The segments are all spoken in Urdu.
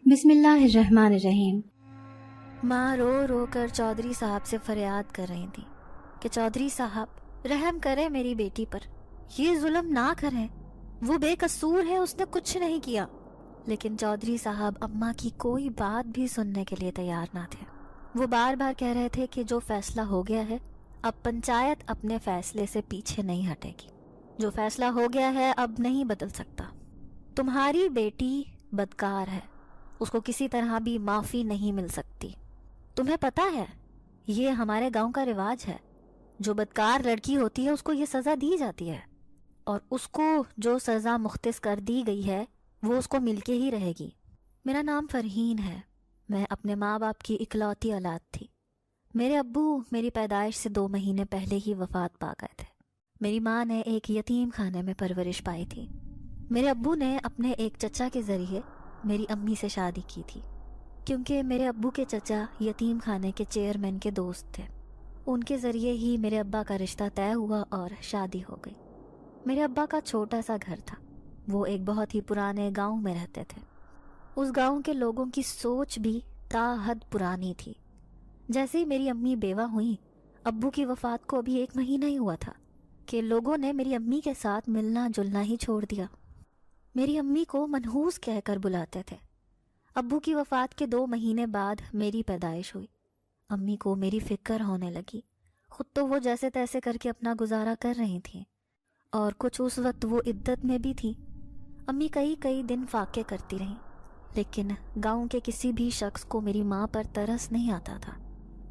بسم اللہ الرحمن الرحیم۔ ماں رو رو کر چودھری صاحب سے فریاد کر رہی تھی کہ چودھری صاحب رحم کریں میری بیٹی پر، یہ ظلم نہ کریں، وہ بے قصور ہے، اس نے کچھ نہیں کیا۔ لیکن چودھری صاحب اماں کی کوئی بات بھی سننے کے لیے تیار نہ تھے۔ وہ بار بار کہہ رہے تھے کہ جو فیصلہ ہو گیا ہے اب پنچایت اپنے فیصلے سے پیچھے نہیں ہٹے گی، جو فیصلہ ہو گیا ہے اب نہیں بدل سکتا۔ تمہاری بیٹی بدکار ہے، اس کو کسی طرح بھی معافی نہیں مل سکتی۔ تمہیں پتہ ہے یہ ہمارے گاؤں کا رواج ہے، جو بدکار لڑکی ہوتی ہے اس کو یہ سزا دی جاتی ہے، اور اس کو جو سزا مختص کر دی گئی ہے وہ اس کو مل کے ہی رہے گی۔ میرا نام فرحین ہے، میں اپنے ماں باپ کی اکلوتی اولاد تھی۔ میرے ابو میری پیدائش سے 2 مہینے پہلے ہی وفات پا گئے تھے۔ میری ماں نے ایک یتیم خانے میں پرورش پائی تھی۔ میرے ابو نے اپنے ایک چچا کے ذریعے میری امی سے شادی کی تھی، کیونکہ میرے ابو کے چچا یتیم خانے کے چیئرمین کے دوست تھے۔ ان کے ذریعے ہی میرے ابا کا رشتہ طے ہوا اور شادی ہو گئی۔ میرے ابا کا چھوٹا سا گھر تھا، وہ ایک بہت ہی پرانے گاؤں میں رہتے تھے۔ اس گاؤں کے لوگوں کی سوچ بھی تا حد پرانی تھی۔ جیسے ہی میری امی بیوہ ہوئیں، ابو کی وفات کو ابھی 1 مہینہ ہی ہوا تھا کہ لوگوں نے میری امی کے ساتھ ملنا جلنا ہی چھوڑ دیا۔ میری امی کو منحوس کہہ کر بلاتے تھے۔ ابو کی وفات کے 2 مہینے بعد میری پیدائش ہوئی۔ امی کو میری فکر ہونے لگی، خود تو وہ جیسے تیسے کر کے اپنا گزارا کر رہی تھیں، اور کچھ اس وقت وہ عدت میں بھی تھی۔ امی کئی دن فاقے کرتی رہیں، لیکن گاؤں کے کسی بھی شخص کو میری ماں پر ترس نہیں آتا تھا۔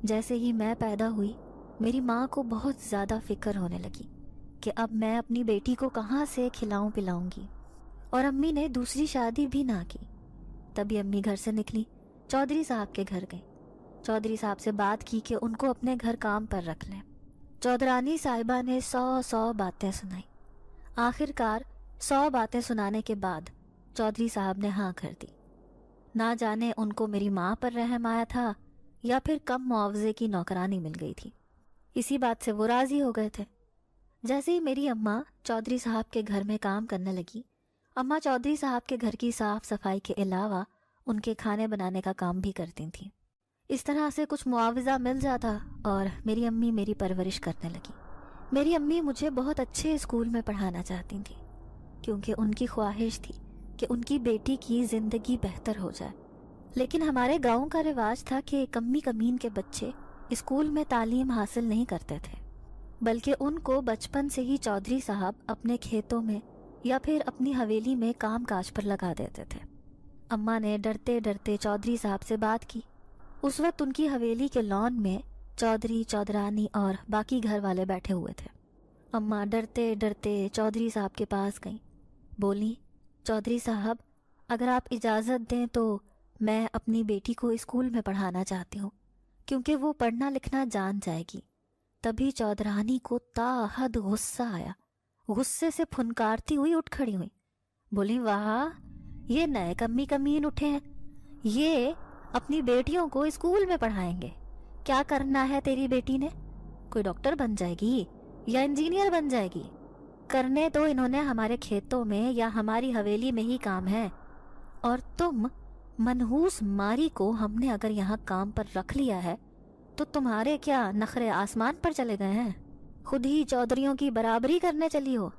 جیسے ہی میں پیدا ہوئی، میری ماں کو بہت زیادہ فکر ہونے لگی کہ اب میں اپنی بیٹی کو کہاں سے کھلاؤں پلاؤں گی، اور امی نے دوسری شادی بھی نہ کی۔ تبھی امی گھر سے نکلی، چودھری صاحب کے گھر گئی۔ چودھری صاحب سے بات کی کہ ان کو اپنے گھر کام پر رکھ لیں۔ چودھرانی صاحبہ نے 100 باتیں سنائی۔ آخر کار 100 باتیں سنانے کے بعد چودھری صاحب نے ہاں کر دی۔ نہ جانے ان کو میری ماں پر رحم آیا تھا یا پھر کم معاوضے کی نوکرانی مل گئی تھی، اسی بات سے وہ راضی ہو گئے تھے۔ جیسے ہی میری اماں چودھری صاحب کے گھر میں کام کرنے لگی، اماں چودھری صاحب کے گھر کی صاف صفائی کے علاوہ ان کے کھانے بنانے کا کام بھی کرتی تھیں۔ اس طرح سے کچھ معاوضہ مل جاتا اور میری امی میری پرورش کرنے لگی۔ میری امی مجھے بہت اچھے اسکول میں پڑھانا چاہتی تھیں، کیونکہ ان کی خواہش تھی کہ ان کی بیٹی کی زندگی بہتر ہو جائے۔ لیکن ہمارے گاؤں کا رواج تھا کہ کمی کمین کے بچے اسکول میں تعلیم حاصل نہیں کرتے تھے، بلکہ ان کو بچپن سے ہی چودھری صاحب اپنے کھیتوں میں یا پھر اپنی حویلی میں کام کاج پر لگا دیتے تھے۔ اماں نے ڈرتے ڈرتے چودھری صاحب سے بات کی۔ اس وقت ان کی حویلی کے لان میں چودھری، چودھرانی اور باقی گھر والے بیٹھے ہوئے تھے۔ اماں ڈرتے ڈرتے چودھری صاحب کے پاس گئیں، بولی، چودھری صاحب اگر آپ اجازت دیں تو میں اپنی بیٹی کو اسکول میں پڑھانا چاہتی ہوں، کیونکہ وہ پڑھنا لکھنا جان جائے گی۔ تبھی چودھرانی کو تا حد غصہ آیا، غصے سے پھنکارتی ہوئی اٹھ کھڑی ہوئی، بولی، واہ، یہ نئے کمی کمین اٹھے ہیں، یہ اپنی بیٹیوں کو اسکول میں پڑھائیں گے۔ کیا کرنا ہے تیری بیٹی نے؟ کوئی ڈاکٹر بن جائے گی یا انجینئر بن جائے گی؟ کرنے تو انہوں نے ہمارے کھیتوں میں یا ہماری حویلی میں ہی کام ہے، اور تم منحوس ماری کو ہم نے اگر یہاں کام پر رکھ لیا ہے تو تمہارے کیا نخرے آسمان پر چلے گئے ہیں؟ خود ہی چودھریوں کی برابری کرنے چلی ہو۔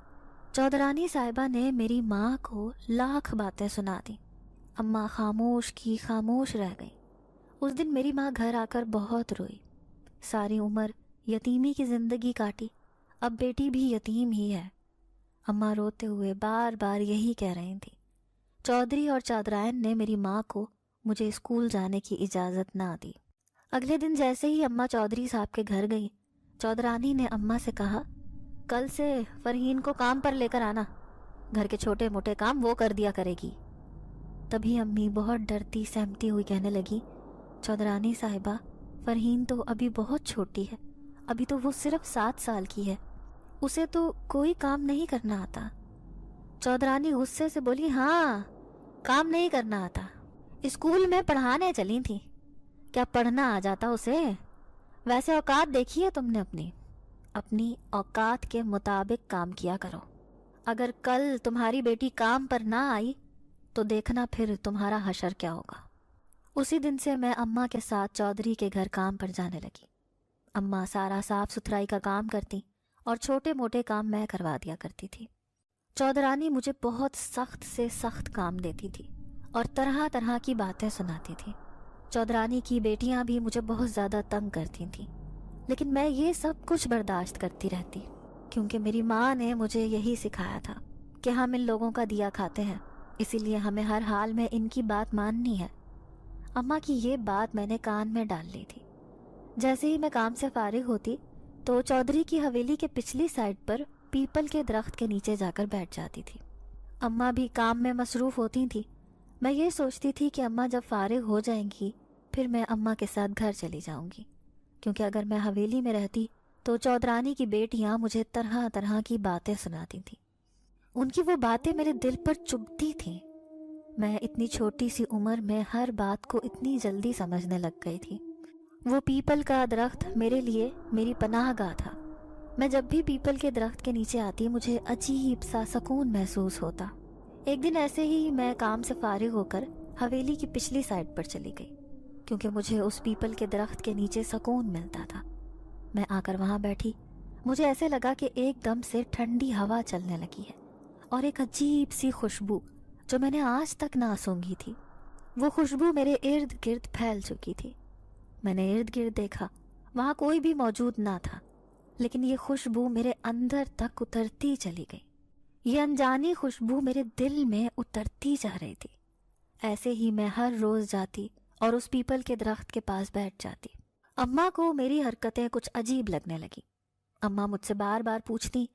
چودھرانی صاحبہ نے میری ماں کو لاکھ باتیں سنا دی۔ اماں خاموش کی خاموش رہ گئی۔ اس دن میری ماں گھر آ کر بہت روئی۔ ساری عمر یتیمی کی زندگی کاٹی، اب بیٹی بھی یتیم ہی ہے۔ اماں روتے ہوئے بار بار یہی کہہ رہی تھی۔ چودھری اور چودھرائن نے میری ماں کو مجھے اسکول جانے کی اجازت نہ دی۔ اگلے دن جیسے ہی اماں چودھری صاحب کے گھر گئی، چودھرانی نے اماں سے کہا، کل سے فرحین کو کام پر لے کر آنا، گھر کے چھوٹے موٹے کام وہ کر دیا کرے گی۔ تبھی امی بہت ڈرتی سہمتی ہوئی کہنے لگی، چودھرانی صاحبہ فرحین تو ابھی بہت چھوٹی ہے، ابھی تو وہ صرف 7 سال کی ہے، اسے تو کوئی کام نہیں کرنا آتا۔ چودھرانی غصے سے بولی، ہاں کام نہیں کرنا آتا، اسکول میں پڑھانے چلی تھی، کیا پڑھنا آ جاتا اسے؟ ویسے اوقات دیکھی ہے تم نے اپنی اوقات کے مطابق کام کیا کرو۔ اگر کل تمہاری بیٹی کام پر نہ آئی تو دیکھنا پھر تمہارا حشر کیا ہوگا۔ اسی دن سے میں اماں کے ساتھ چودھری کے گھر کام پر جانے لگی۔ اماں سارا صاف ستھرائی کا کام کرتی اور چھوٹے موٹے کام میں کروا دیا کرتی تھی۔ چودرانی مجھے بہت سخت سے سخت کام دیتی تھی اور طرح طرح کی باتیں سناتی تھی۔ چودرانی کی بیٹیاں بھی مجھے بہت زیادہ تنگ کرتی تھیں، لیکن میں یہ سب کچھ برداشت کرتی رہتی، کیونکہ میری ماں نے مجھے یہی سکھایا تھا کہ ہم ان لوگوں کا دیا کھاتے ہیں، اسی لیے ہمیں ہر حال میں ان کی بات ماننی ہے۔ اماں کی یہ بات میں نے کان میں ڈال لی تھی۔ جیسے ہی میں کام سے فارغ ہوتی تو چودھری کی حویلی کے پچھلی سائڈ پر پیپل کے درخت کے نیچے جا کر بیٹھ جاتی تھی۔ اماں بھی کام میں مصروف ہوتی تھی۔ میں یہ سوچتی تھی کہ اماں جب فارغ ہو جائیں گی پھر میں اماں کے ساتھ گھر چلی جاؤں گی، کیونکہ اگر میں حویلی میں رہتی تو چودرانی کی بیٹیاں مجھے طرح طرح کی باتیں سناتی تھیں۔ ان کی وہ باتیں میرے دل پر چبھتی تھیں۔ میں اتنی چھوٹی سی عمر میں ہر بات کو اتنی جلدی سمجھنے لگ گئی تھی۔ وہ پیپل کا درخت میرے لیے میری پناہ گاہ تھا۔ میں جب بھی پیپل کے درخت کے نیچے آتی مجھے عجیب سا سکون محسوس ہوتا۔ ایک دن ایسے ہی میں کام سے فارغ ہو کر حویلی کی پچھلی سائڈ پر چلی گئی، کیونکہ مجھے اس پیپل کے درخت کے نیچے سکون ملتا تھا۔ میں آ کر وہاں بیٹھی۔ مجھے ایسے لگا کہ ایک دم سے ٹھنڈی ہوا چلنے لگی ہے اور ایک عجیب سی خوشبو جو میں نے آج تک نہ سونگھی تھی، وہ خوشبو میرے ارد گرد پھیل چکی تھی۔ میں نے ارد گرد دیکھا، وہاں کوئی بھی موجود نہ تھا، لیکن یہ خوشبو میرے اندر تک اترتی چلی گئی۔ یہ انجانی خوشبو میرے دل میں اترتی جا رہی تھی۔ ایسے ہی میں ہر روز جاتی اور اس پیپل کے درخت کے پاس بیٹھ جاتی۔ اماں کو میری حرکتیں کچھ عجیب لگنے لگی۔ اماں مجھ سے بار بار پوچھتی،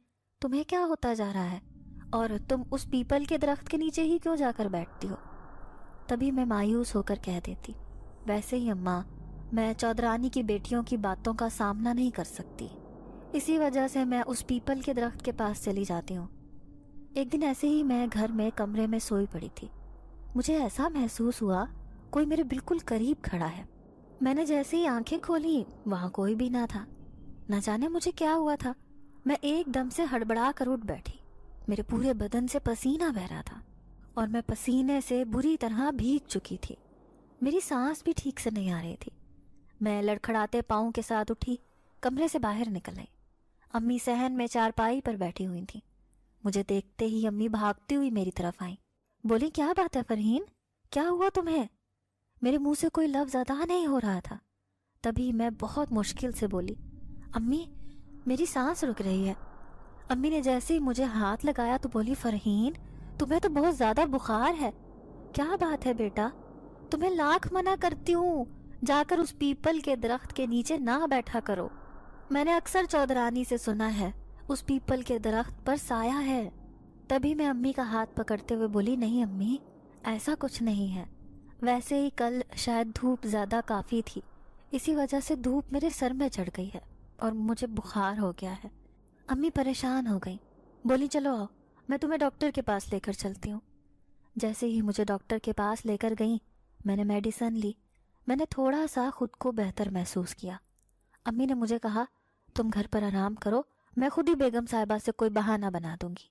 تمہیں کیا ہوتا جا رہا ہے اور تم اس پیپل کے درخت کے نیچے ہی کیوں جا کر بیٹھتی ہو؟ تبھی میں مایوس ہو کر کہہ دیتی، ویسے ہی اماں، میں چودرانی کی بیٹیوں کی باتوں کا سامنا نہیں کر سکتی، اسی وجہ سے میں اس پیپل کے درخت کے پاس چلی جاتی ہوں۔ ایک دن ایسے ہی میں گھر میں کمرے میں سوئی پڑی تھی۔ مجھے ایسا محسوس ہوا کوئی میرے بالکل قریب کھڑا ہے۔ میں نے جیسے ہی آنکھیں کھولی وہاں کوئی بھی نہ تھا۔ نہ جانے مجھے کیا ہوا تھا، میں ایک دم سے ہڑبڑا کر اٹھ بیٹھی۔ میرے پورے بدن سے پسینہ بہہ رہا تھا اور میں پسینے سے بری طرح بھیگ چکی تھی۔ میری سانس بھی ٹھیک سے نہیں آ رہی تھی۔ میں لڑکھڑاتے پاؤں کے ساتھ اٹھی، کمرے سے باہر نکل آئی۔ امی صحن میں چارپائی پر بیٹھی ہوئی تھیں۔ مجھے دیکھتے ہی امی بھاگتی ہوئی میری طرف آئیں۔ بولی، کیا بات ہے فرحین، کیا ہوا تمہیں؟ میرے منہ سے کوئی لفظ ادا نہیں ہو رہا تھا۔ تبھی میں بہت مشکل سے بولی، امی میری سانس رک رہی ہے۔ امی نے جیسے ہی مجھے ہاتھ لگایا تو بولی، فرحین تمہیں تو بہت زیادہ بخار ہے۔ کیا بات ہے بیٹا، تمہیں لاکھ منع کرتی ہوں، جا کر اس پیپل کے درخت کے نیچے نہ بیٹھا کرو۔ میں نے اکثر چودرانی سے سنا ہے اس پیپل کے درخت پر سایہ ہے۔ تبھی میں امی کا ہاتھ پکڑتے ہوئے بولی، نہیں امی، ایسا کچھ نہیں ہے، ویسے ہی کل شاید دھوپ زیادہ کافی تھی، اسی وجہ سے دھوپ میرے سر میں چڑھ گئی ہے اور مجھے بخار ہو گیا ہے۔ امی پریشان ہو گئی، بولی، چلو آؤ میں تمہیں ڈاکٹر کے پاس لے کر چلتی ہوں۔ جیسے ہی مجھے ڈاکٹر کے پاس لے کر گئیں، میں نے میڈیسن لی۔ میں نے تھوڑا سا خود کو بہتر محسوس کیا۔ امی نے مجھے کہا، تم گھر پر آرام کرو، میں خود ہی بیگم صاحبہ سے کوئی بہانہ بنا دوں گی۔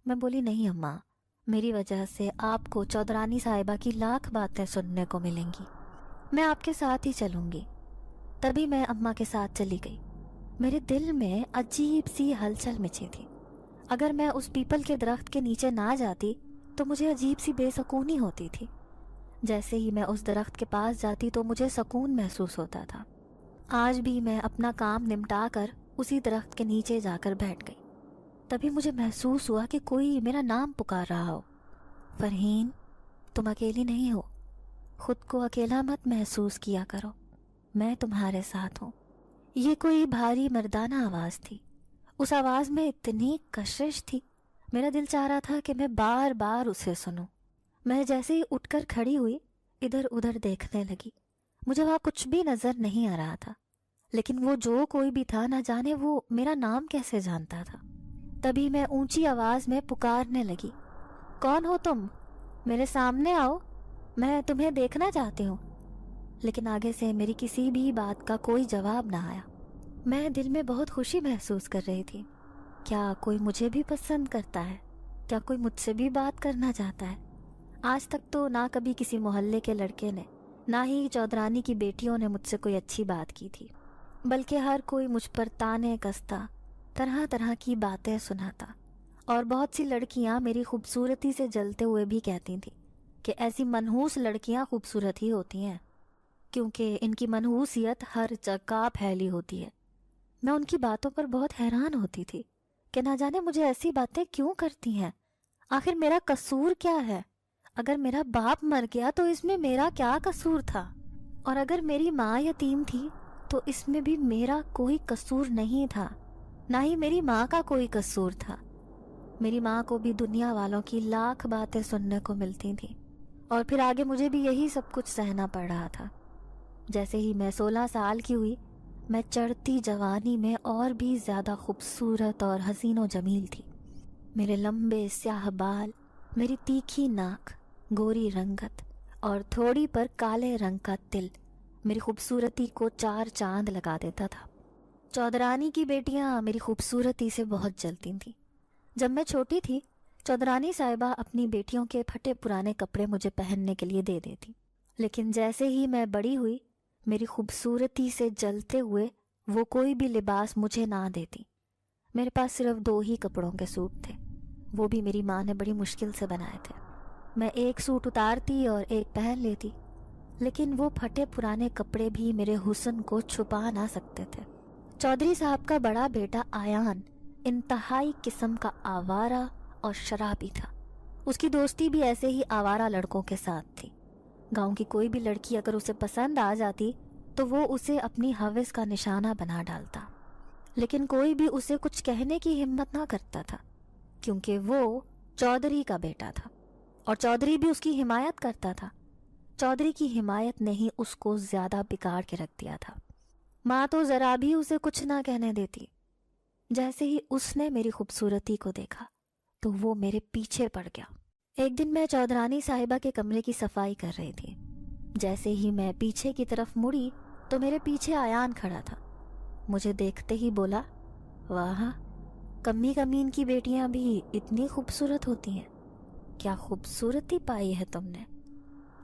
میں بولی، نہیں اماں، میری وجہ سے آپ کو چودرانی صاحبہ کی لاکھ باتیں سننے کو ملیں گی، میں آپ کے ساتھ ہی چلوں گی۔ تبھی میں اماں کے ساتھ چلی گئی۔ میرے دل میں عجیب سی ہلچل مچی تھی۔ اگر میں اس پیپل کے درخت کے نیچے نہ جاتی تو مجھے عجیب سی بے سکونی ہوتی تھی۔ جیسے ہی میں اس درخت کے پاس جاتی تو مجھے سکون محسوس ہوتا تھا۔ آج بھی میں اپنا کام نمٹا کر اسی درخت کے نیچے جا کر بیٹھ گئی۔ تبھی مجھے محسوس ہوا کہ کوئی میرا نام پکار رہا ہو، فرحین تم اکیلی نہیں ہو، خود کو اکیلا مت محسوس کیا کرو، میں تمہارے ساتھ ہوں۔ یہ کوئی بھاری مردانہ آواز تھی۔ اس آواز میں اتنی کشش تھی، میرا دل چاہ رہا تھا کہ میں بار بار اسے سنوں۔ میں جیسے ہی اٹھ کر کھڑی ہوئی ادھر ادھر دیکھنے لگی۔ مجھے وہاں کچھ بھی نظر نہیں آ رہا تھا، لیکن وہ جو کوئی بھی تھا نہ جانے وہ میرا نام کیسے جانتا تھا۔ تبھی میں اونچی آواز میں پکارنے لگی، کون ہو تم؟ میرے سامنے آؤ، میں تمہیں دیکھنا چاہتی ہوں۔ لیکن آگے سے میری کسی بھی بات کا کوئی جواب نہ آیا۔ میں دل میں بہت خوشی محسوس کر رہی تھی۔ کیا کوئی مجھے بھی پسند کرتا ہے؟ کیا کوئی مجھ سے بھی بات کرنا چاہتا ہے؟ آج تک تو نہ کبھی کسی محلے کے لڑکے نے نہ ہی چودرانی کی بیٹیوں نے مجھ سے کوئی اچھی بات کی تھی، بلکہ ہر کوئی مجھ پر تانے کستا، طرح طرح کی باتیں سناتا، اور بہت سی لڑکیاں میری خوبصورتی سے جلتے ہوئے بھی کہتی تھیں کہ ایسی منحوس لڑکیاں خوبصورت ہی ہوتی ہیں، کیونکہ ان کی منحوسیت ہر جگہ پھیلی ہوتی ہے۔ میں ان کی باتوں پر بہت حیران ہوتی تھی کہ نہ جانے مجھے ایسی باتیں کیوں کرتی ہیں، آخر میرا قصور کیا ہے؟ اگر میرا باپ مر گیا تو اس میں میرا کیا قصور تھا؟ اور اگر میری ماں یتیم تھی تو اس میں بھی میرا کوئی قصور نہیں تھا، نہ ہی میری ماں کا کوئی قصور تھا۔ میری ماں کو بھی دنیا والوں کی لاکھ باتیں سننے کو ملتی تھیں، اور پھر آگے مجھے بھی یہی سب کچھ سہنا پڑ رہا تھا۔ جیسے ہی میں 16 سال کی ہوئی، میں چڑھتی جوانی میں اور بھی زیادہ خوبصورت اور حسین و جمیل تھی۔ میرے لمبے سیاہ بال، میری تیکھی ناک، گوری رنگت اور تھوڑی پر کالے رنگ کا تل میری خوبصورتی کو 4 چاند لگا دیتا تھا۔ چودرانی کی بیٹیاں میری خوبصورتی سے بہت جلتی تھیں۔ جب میں چھوٹی تھی، چودرانی صاحبہ اپنی بیٹیوں کے پھٹے پرانے کپڑے مجھے پہننے کے لیے دے دیتی، لیکن جیسے ہی میں بڑی ہوئی، میری خوبصورتی سے جلتے ہوئے وہ کوئی بھی لباس مجھے نہ دیتی۔ میرے پاس صرف 2 ہی کپڑوں کے سوٹ تھے، وہ بھی میری ماں نے بڑی مشکل سے بنائے تھے۔ میں ایک سوٹ اتارتی اور ایک پہن لیتی، لیکن وہ پھٹے پرانے کپڑے بھی میرے حسن کو چھپا نہ سکتے تھے۔ چودھری صاحب کا بڑا بیٹا آیان انتہائی قسم کا آوارہ اور شرابی تھا۔ اس کی دوستی بھی ایسے ہی آوارہ لڑکوں کے ساتھ تھی۔ گاؤں کی کوئی بھی لڑکی اگر اسے پسند آ جاتی تو وہ اسے اپنی ہوس کا نشانہ بنا ڈالتا، لیکن کوئی بھی اسے کچھ کہنے کی ہمت نہ کرتا تھا، کیونکہ وہ چودھری کا بیٹا تھا اور چودھری بھی اس کی حمایت کرتا تھا۔ چودھری کی حمایت نے ہی اس کو زیادہ بگاڑ کے رکھ دیا تھا۔ ماں تو ذرا بھی اسے کچھ نہ کہنے دیتی۔ جیسے ہی اس نے میری خوبصورتی کو دیکھا تو وہ میرے پیچھے پڑ گیا۔ ایک دن میں چودرانی صاحبہ کے کمرے کی صفائی کر رہی تھی۔ جیسے ہی میں پیچھے کی طرف مڑی تو میرے پیچھے آیان کھڑا تھا۔ مجھے دیکھتے ہی بولا، واہ، کمی کمین کی بیٹیاں بھی اتنی خوبصورت ہوتی ہیں، کیا خوبصورتی پائی ہے تم نے؟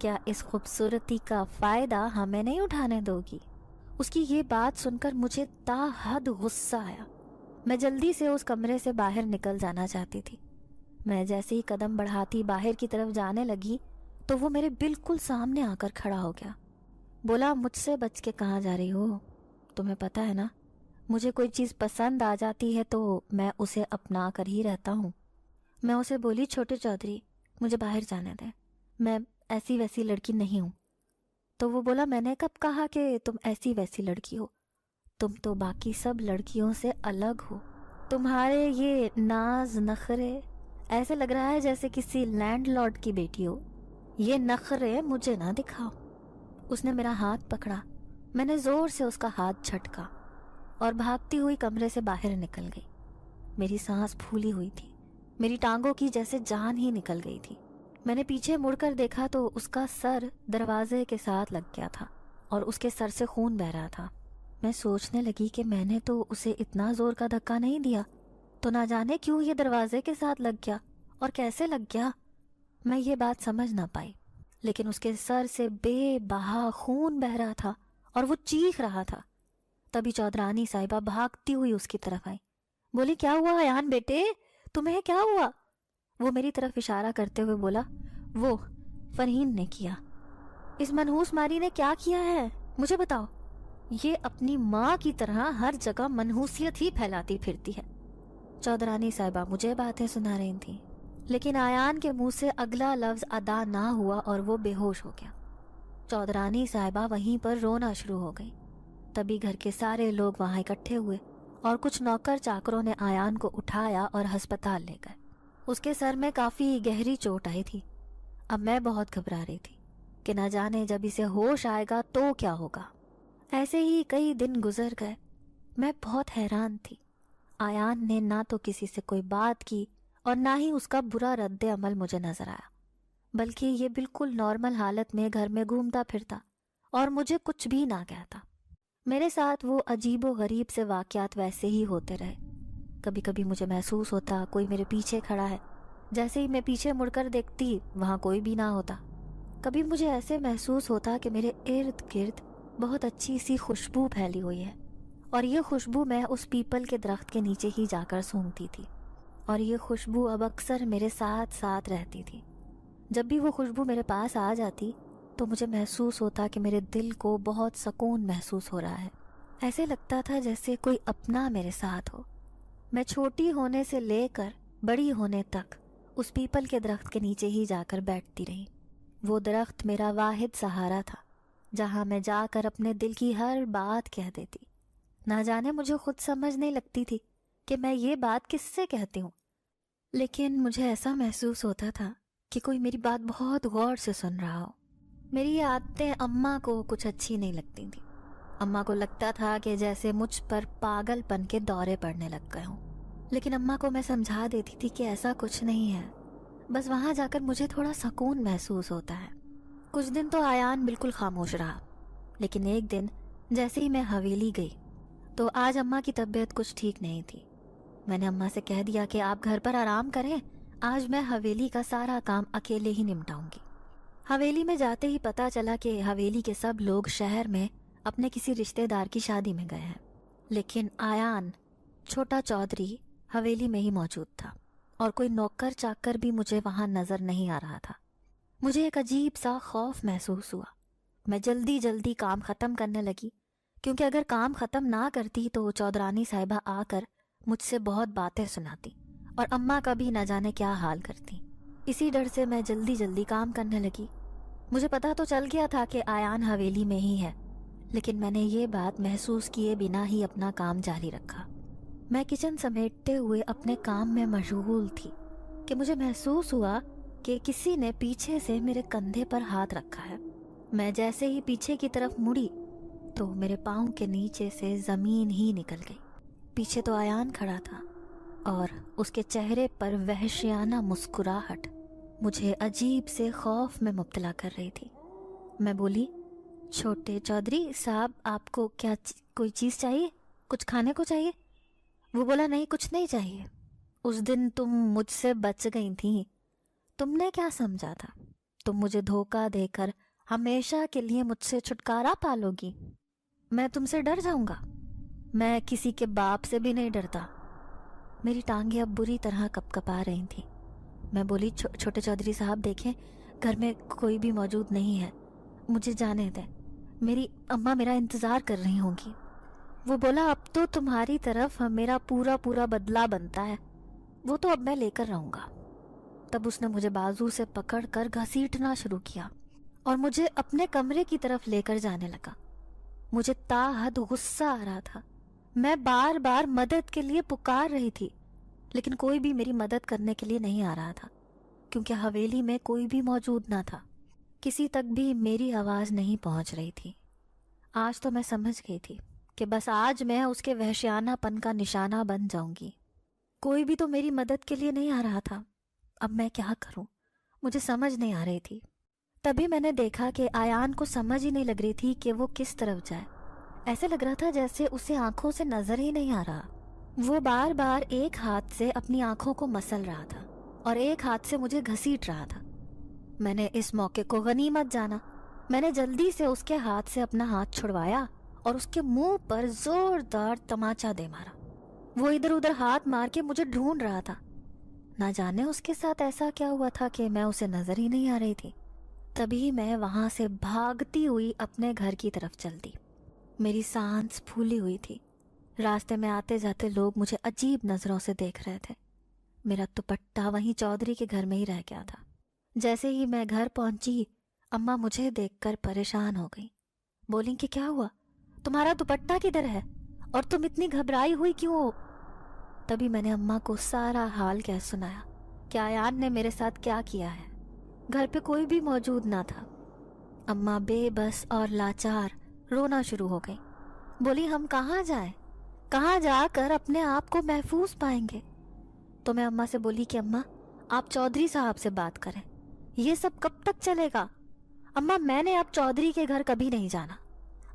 کیا اس خوبصورتی کا فائدہ ہمیں نہیں اٹھانے دو گی؟ اس کی یہ بات سن کر مجھے تا حد غصہ آیا۔ میں جلدی سے اس کمرے سے باہر نکل جانا چاہتی تھی۔ میں جیسے ہی قدم بڑھاتی باہر کی طرف جانے لگی تو وہ میرے بالکل سامنے آ کر کھڑا ہو گیا۔ بولا، مجھ سے بچ کے کہاں جا رہی ہو؟ تمہیں پتہ ہے نا، مجھے کوئی چیز پسند آ جاتی ہے تو میں اسے اپنا کر ہی رہتا ہوں۔ میں اسے بولی، چھوٹے چودھری، مجھے باہر جانے دیں، میں ایسی ویسی لڑکی نہیں ہوں۔ تو وہ بولا، میں نے کب کہا کہ تم ایسی ویسی لڑکی ہو؟ تم تو باقی سب لڑکیوں سے الگ ہو۔ تمہارے یہ ناز نخرے، ایسے لگ رہا ہے جیسے کسی لینڈ لارڈ کی بیٹی ہو۔ یہ نخرے مجھے نہ دکھاؤ۔ اس نے میرا ہاتھ پکڑا، میں نے زور سے اس کا ہاتھ جھٹکا اور بھاگتی ہوئی کمرے سے باہر نکل گئی۔ میری سانس پھولی ہوئی تھی، میری ٹانگوں کی جیسے جان ہی نکل گئی تھی۔ میں نے پیچھے مڑ کر دیکھا تو اس کا سر دروازے کے ساتھ لگ گیا تھا اور اس کے سر سے خون بہہ رہا تھا۔ میں سوچنے لگی کہ میں نے تو اسے اتنا زور کا دھکا نہیں دیا، تو نہ جانے کیوں یہ دروازے کے ساتھ لگ گیا اور کیسے لگ گیا۔ میں یہ بات سمجھ نہ پائی، لیکن اس کے سر سے بے بہا خون بہہ رہا تھا اور وہ چیخ رہا تھا۔ تبھی چودرانی صاحبہ بھاگتی ہوئی اس کی طرف آئی، بولی، کیا ہوا آیان بیٹے، تمہیں کیا ہوا؟ وہ میری طرف اشارہ کرتے ہوئے بولا، وہ فرحین نے کیا۔ اس منحوس ماری نے کیا کیا ہے مجھے بتاؤ؟ یہ اپنی ماں کی طرح ہر جگہ منحوسیت ہی پھیلاتی پھرتی ہے۔ چودرانی صاحبہ مجھے باتیں سنا رہی تھیں، لیکن آیان کے منہ سے اگلا لفظ ادا نہ ہوا اور وہ بے ہوش ہو گیا۔ چودرانی صاحبہ وہیں پر رونا شروع ہو گئی۔ تبھی گھر کے سارے لوگ وہاں اکٹھے ہوئے اور کچھ نوکر چاکروں نے آیان کو اٹھایا اور ہسپتال لے گئے۔ اس کے سر میں کافی گہری چوٹ آئی تھی۔ اب میں بہت گھبرا رہی تھی کہ نہ جانے جب اسے ہوش آئے گا تو کیا ہوگا۔ ایسے ہی کئی دن گزر گئے۔ میں بہت حیران تھی۔ آیان نے نہ تو کسی سے کوئی بات کی اور نہ ہی اس کا برا رد عمل مجھے نظر آیا، بلکہ یہ بالکل نارمل حالت میں گھر میں گھومتا پھرتا اور مجھے کچھ بھی نہ کہتا۔ میرے ساتھ وہ عجیب و غریب سے واقعات ویسے ہی ہوتے رہے۔ کبھی کبھی مجھے محسوس ہوتا کوئی میرے پیچھے کھڑا ہے، جیسے ہی میں پیچھے مڑ کر دیکھتی وہاں کوئی بھی نہ ہوتا۔ کبھی مجھے ایسے محسوس ہوتا کہ میرے ارد گرد بہت اچھی سی خوشبو پھیلی ہوئی ہے، اور یہ خوشبو میں اس پیپل کے درخت کے نیچے ہی جا کر سونگھتی تھی، اور یہ خوشبو اب اکثر میرے ساتھ ساتھ رہتی تھی۔ جب بھی وہ خوشبو میرے پاس آ جاتی تو مجھے محسوس ہوتا کہ میرے دل کو بہت سکون محسوس ہو رہا ہے۔ ایسے لگتا تھا جیسے کوئی اپنا میرے ساتھ ہو۔ میں چھوٹی ہونے سے لے کر بڑی ہونے تک اس پیپل کے درخت کے نیچے ہی جا کر بیٹھتی رہی۔ وہ درخت میرا واحد سہارا تھا، جہاں میں جا کر اپنے دل کی ہر بات کہہ دیتی۔ نہ جانے مجھے خود سمجھ نہیں لگتی تھی کہ میں یہ بات کس سے کہتی ہوں، لیکن مجھے ایسا محسوس ہوتا تھا کہ کوئی میری بات بہت غور سے سن رہا ہو۔ میری یہ عادتیں اماں کو کچھ اچھی نہیں لگتی تھیں۔ اماں کو لگتا تھا کہ جیسے مجھ پر پاگل پن کے دورے پڑنے لگ گئے ہوں، لیکن اماں کو میں سمجھا دیتی تھی کہ ایسا کچھ نہیں ہے، بس وہاں جا کر مجھے تھوڑا سکون محسوس ہوتا ہے۔ کچھ دن تو آیان بالکل خاموش رہا، لیکن ایک دن جیسے ہی میں حویلی گئی تو آج اماں کی طبیعت کچھ ٹھیک نہیں تھی۔ میں نے اماں سے کہہ دیا کہ آپ گھر پر آرام کریں، آج میں حویلی کا سارا کام اکیلے ہی نمٹاؤں گی۔ حویلی میں جاتے ہی پتا چلا کہ حویلی کے سب لوگ شہر میں اپنے کسی رشتہ دار کی شادی میں گئے ہیں، لیکن آیان چھوٹا چودھری حویلی میں ہی موجود تھا، اور کوئی نوکر چاکر بھی مجھے وہاں نظر نہیں آ رہا تھا۔ مجھے ایک عجیب سا خوف محسوس ہوا۔ میں جلدی جلدی کام ختم کرنے لگی، کیونکہ اگر کام ختم نہ کرتی تو چودرانی صاحبہ آ کر مجھ سے بہت باتیں سناتی، اور اماں کا بھی نہ جانے کیا حال کرتی۔ اسی ڈر سے میں جلدی جلدی کام کرنے لگی۔ مجھے پتا تو چل گیا تھا کہ آیان حویلی میں ہی ہے، لیکن میں نے یہ بات محسوس کیے بنا ہی اپنا کام جاری رکھا۔ میں کچن سمیٹتے ہوئے اپنے کام میں مشغول تھی کہ مجھے محسوس ہوا کہ کسی نے پیچھے سے میرے کندھے پر ہاتھ رکھا ہے۔ میں جیسے ہی پیچھے کی طرف مڑی تو میرے پاؤں کے نیچے سے زمین ہی نکل گئی۔ پیچھے تو آیان کھڑا تھا، اور اس کے چہرے پر وحشیانہ مسکراہٹ مجھے عجیب سے خوف میں مبتلا کر رہی تھی۔ میں بولی، چھوٹے چودھری صاحب، آپ کو کیا کوئی چیز چاہیے؟ کچھ کھانے کو چاہیے؟ وہ بولا، نہیں کچھ نہیں چاہیے، اس دن تم مجھ سے بچ گئی تھی، تم نے کیا سمجھا تھا تم مجھے دھوکہ دے کر ہمیشہ کے لیے مجھ سے چھٹکارا پالو گی؟ میں تم سے ڈر جاؤں گا؟ میں کسی کے باپ سے بھی نہیں ڈرتا۔ میری ٹانگیں اب بری طرح کپ کپا رہی تھیں۔ میں بولی، چھوٹے چودھری صاحب دیکھیں، گھر میں کوئی بھی موجود نہیں ہے، مجھے جانے دیں، میری اماں میرا انتظار کر رہی ہوں گی۔ وہ بولا، اب تو تمہاری طرف میرا پورا بدلہ بنتا ہے، وہ تو اب میں لے کر رہوں گا۔ تب اس نے مجھے بازو سے پکڑ کر گھسیٹنا شروع کیا اور مجھے اپنے کمرے کی طرف لے کر جانے لگا۔ مجھے تاحد غصہ آ رہا تھا۔ میں بار بار مدد کے لیے پکار رہی تھی، لیکن کوئی بھی میری مدد کرنے کے لیے نہیں آ رہا تھا، کیونکہ حویلی میں کوئی بھی موجود نہ تھا۔ کسی تک بھی میری آواز نہیں پہنچ رہی تھی۔ آج تو میں سمجھ گئی تھی کہ بس آج میں اس کے وحشیانہ پن کا نشانہ بن جاؤں گی۔ کوئی بھی تو میری مدد کے لیے نہیں آ رہا تھا۔ اب میں کیا کروں؟ مجھے سمجھ نہیں آ رہی تھی۔ تبھی میں نے دیکھا کہ آیان کو سمجھ ہی نہیں لگ رہی تھی کہ وہ کس طرف جائے۔ ایسے لگ رہا تھا جیسے اسے آنکھوں سے نظر ہی نہیں آ رہا۔ وہ بار بار ایک ہاتھ سے اپنی آنکھوں کو مسل رہا تھا اور ایک ہاتھ سے مجھے گھسیٹ رہا تھا۔ میں نے اس موقع کو غنیمت جانا۔ میں نے جلدی سے اس کے ہاتھ سے اپنا ہاتھ چھڑوایا اور اس کے منہ پر زوردار تماچا دے مارا۔ وہ ادھر ادھر ہاتھ مار کے مجھے ڈھونڈ رہا تھا۔ نہ جانے اس کے ساتھ ایسا کیا ہوا تھا کہ میں اسے نظر ہی نہیں آ رہی تھی۔ تبھی میں وہاں سے بھاگتی ہوئی اپنے گھر کی طرف چل دی۔ میری سانس پھولی ہوئی تھی۔ راستے میں آتے جاتے لوگ مجھے عجیب نظروں سے دیکھ رہے تھے۔ میرا دوپٹہ وہیں چودھری کے گھر میں ہی رہ گیا تھا۔ جیسے ہی میں گھر پہنچی، اماں مجھے دیکھ کر پریشان ہو گئی۔ بولیں کہ کیا ہوا؟ تمہارا دوپٹہ کدھر ہے؟ اور تم اتنی گھبرائی ہوئی کیوں ہو؟ تبھی میں نے اماں کو سارا حال کہہ سنایا کہ آیان نے میرے ساتھ کیا کیا ہے۔ گھر پہ کوئی بھی موجود نہ تھا۔ اماں بے بس اور لاچار رونا شروع ہو گئی۔ بولی، ہم کہاں جائیں؟ کہاں جا کر اپنے آپ کو محفوظ پائیں گے؟ تو میں اماں سے بولی کہ اماں، آپ چودھری صاحب سے بات کریں، یہ سب کب تک چلے گا؟ اماں، میں نے اب چودھری کے گھر کبھی نہیں جانا۔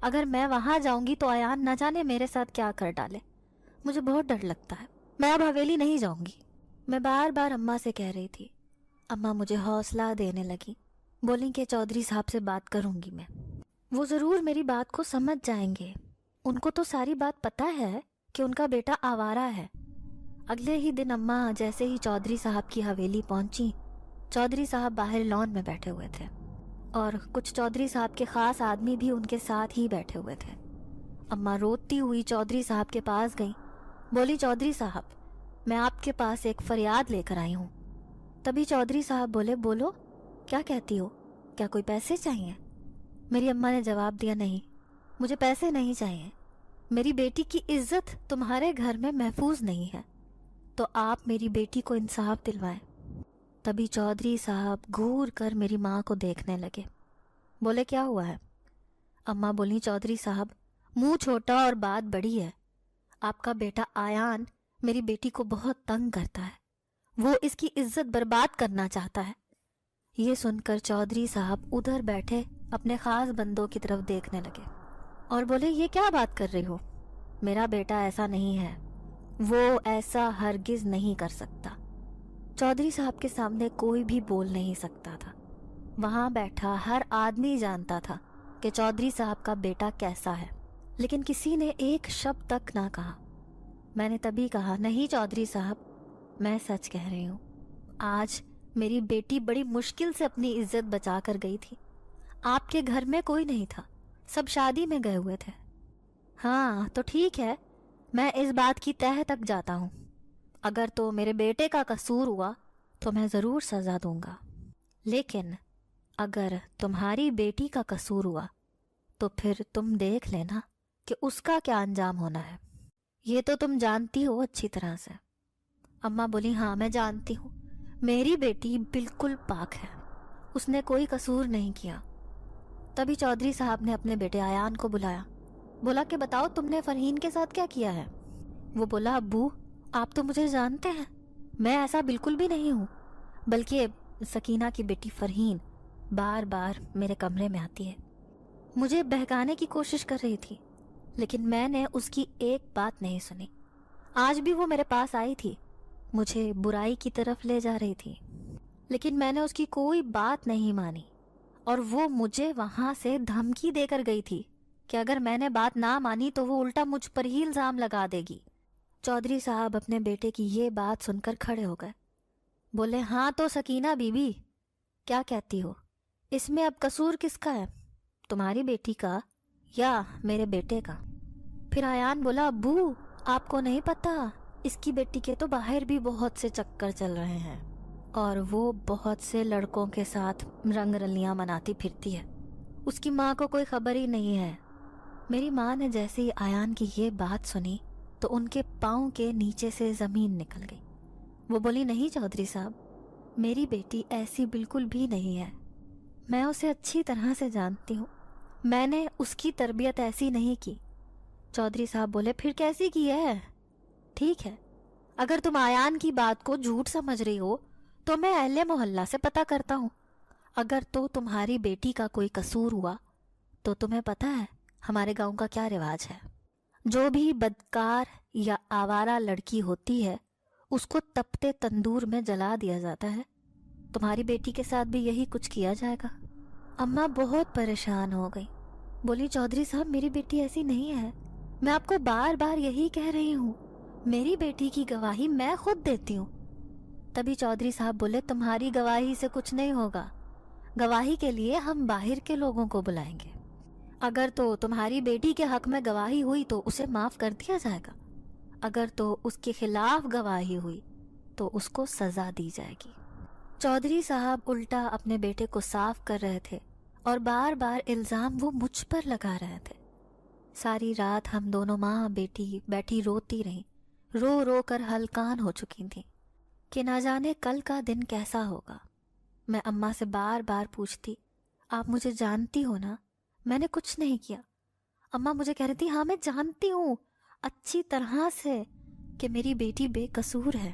اگر میں وہاں جاؤں گی تو آیان نہ جانے میرے ساتھ کیا کر ڈالے۔ مجھے بہت ڈر لگتا ہے، میں اب حویلی نہیں جاؤں گی۔ میں بار بار اماں سے کہہ رہی تھی۔ اماں مجھے حوصلہ دینے لگی۔ بولی کہ چودھری صاحب سے بات کروں گی میں، وہ ضرور میری بات کو سمجھ جائیں گے، ان کو تو ساری بات پتہ ہے کہ ان کا بیٹا آوارہ ہے۔ اگلے ہی دن اماں جیسے ہی چودھری صاحب کی حویلی پہنچی، چودھری صاحب باہر لان میں بیٹھے ہوئے تھے اور کچھ چودھری صاحب کے خاص آدمی بھی ان کے ساتھ ہی بیٹھے ہوئے تھے۔ اماں روتی ہوئی چودھری صاحب کے پاس گئیں، بولی چودھری صاحب میں آپ کے پاس ایک فریاد لے کر آئی ہوں۔ تبھی چودھری صاحب بولے بولو کیا کہتی ہو، کیا کوئی پیسے چاہیے؟ میری اماں نے جواب دیا نہیں، مجھے پیسے نہیں چاہیے، میری بیٹی کی عزت تمہارے گھر میں محفوظ نہیں ہے، تو آپ میری بیٹی کو انصاف دلوائیں۔ تبھی چودھری صاحب گھور کر میری ماں کو دیکھنے لگے، بولے کیا ہوا ہے؟ اماں بولی چودھری صاحب منہ چھوٹا اور بات بڑی ہے، آپ کا بیٹا آیان میری بیٹی کو بہت تنگ کرتا ہے، وہ اس کی عزت برباد کرنا چاہتا ہے۔ یہ سن کر چودھری صاحب ادھر بیٹھے اپنے خاص بندوں کی طرف دیکھنے لگے اور بولے یہ کیا بات کر رہی ہو؟ میرا بیٹا ایسا نہیں ہے، وہ ایسا ہرگز نہیں کر سکتا۔ چودھری صاحب کے سامنے کوئی بھی بول نہیں سکتا تھا، وہاں بیٹھا ہر آدمی جانتا تھا کہ چودھری صاحب کا بیٹا کیسا ہے، لیکن کسی نے ایک شبد تک نہ کہا۔ میں نے تبھی کہا نہیں چودھری صاحب میں سچ کہہ رہی ہوں، آج میری بیٹی بڑی مشکل سے اپنی عزت بچا کر گئی تھی، آپ کے گھر میں کوئی نہیں تھا، سب شادی میں گئے ہوئے تھے۔ ہاں تو ٹھیک ہے، میں اس بات کی تہہ تک جاتا ہوں، اگر تو میرے بیٹے کا قصور ہوا تو میں ضرور سزا دوں گا، لیکن اگر تمہاری بیٹی کا قصور ہوا تو پھر تم دیکھ لینا کہ اس کا کیا انجام ہونا ہے، یہ تو تم جانتی ہو اچھی طرح سے۔ اماں بولی ہاں میں جانتی ہوں، میری بیٹی بالکل پاک ہے، اس نے کوئی قصور نہیں کیا۔ تبھی چودھری صاحب نے اپنے بیٹے آیان کو بلایا، بولا کہ بتاؤ تم نے فرحین کے ساتھ کیا کیا ہے؟ وہ بولا ابو آپ تو مجھے جانتے ہیں، میں ایسا بالکل بھی نہیں ہوں، بلکہ سکینہ کی بیٹی فرحین بار بار میرے کمرے میں آتی ہے، مجھے بہکانے کی کوشش کر رہی تھی، لیکن میں نے اس کی ایک بات نہیں سنی، آج بھی وہ میرے پاس آئی تھی، مجھے برائی کی طرف لے جا رہی تھی، لیکن میں نے اس کی کوئی بات نہیں مانی، اور وہ مجھے وہاں سے دھمکی دے کر گئی تھی کہ اگر میں نے بات نہ مانی تو وہ الٹا مجھ پر ہی الزام لگا دے گی۔ چودھری صاحب اپنے بیٹے کی یہ بات سن کر کھڑے ہو گئے، بولے ہاں تو سکینہ بی بی کیا کہتی ہو، اس میں اب قصور کس کا ہے، تمہاری بیٹی کا یا میرے بیٹے کا؟ پھر آیان بولا ابو آپ کو نہیں پتا، اس کی بیٹی کے تو باہر بھی بہت سے چکر چل رہے ہیں اور وہ بہت سے لڑکوں کے ساتھ رنگ رلیاں مناتی پھرتی ہے، اس کی ماں کو کوئی خبر ہی نہیں ہے۔ میری ماں نے جیسے ہی آیان کی یہ بات سنی تو ان کے پاؤں کے نیچے سے زمین نکل گئی، وہ بولی نہیں چودھری صاحب میری بیٹی ایسی بالکل بھی نہیں ہے، میں اسے اچھی طرح سے جانتی ہوں، میں نے اس کی تربیت ایسی نہیں کی۔ چودھری صاحب بولے پھر کیسی کی ہے؟ ٹھیک ہے، اگر تم آیان کی بات کو جھوٹ سمجھ رہی ہو تو میں اہل محلہ سے پتہ کرتا ہوں، اگر تو تمہاری بیٹی کا کوئی قصور ہوا تو تمہیں پتہ ہے ہمارے گاؤں کا کیا رواج ہے، جو بھی بدکار یا آوارہ لڑکی ہوتی ہے اس کو تپتے تندور میں جلا دیا جاتا ہے، تمہاری بیٹی کے ساتھ بھی یہی کچھ کیا جائے گا۔ اماں بہت پریشان ہو گئی، بولی چودھری صاحب میری بیٹی ایسی نہیں ہے، میں آپ کو بار بار یہی کہہ رہی ہوں، میری بیٹی کی گواہی میں خود دیتی ہوں۔ تبھی چودھری صاحب بولے تمہاری گواہی سے کچھ نہیں ہوگا، گواہی کے لیے ہم باہر کے لوگوں کو بلائیں گے، اگر تو تمہاری بیٹی کے حق میں گواہی ہوئی تو اسے معاف کر دیا جائے گا، اگر تو اس کے خلاف گواہی ہوئی تو اس کو سزا دی جائے گی۔ چودھری صاحب الٹا اپنے بیٹے کو صاف کر رہے تھے اور بار بار الزام وہ مجھ پر لگا رہے تھے۔ ساری رات ہم دونوں ماں بیٹی بیٹھی روتی رہیں، رو رو کر ہلکان ہو چکی تھیں کہ نہ جانے کل کا دن کیسا ہوگا۔ میں اماں سے بار بار پوچھتی آپ مجھے جانتی ہو نا، میں نے کچھ نہیں کیا۔ اماں مجھے کہہ رہی تھی ہاں میں جانتی ہوں اچھی طرح سے کہ میری بیٹی بے قصور ہے،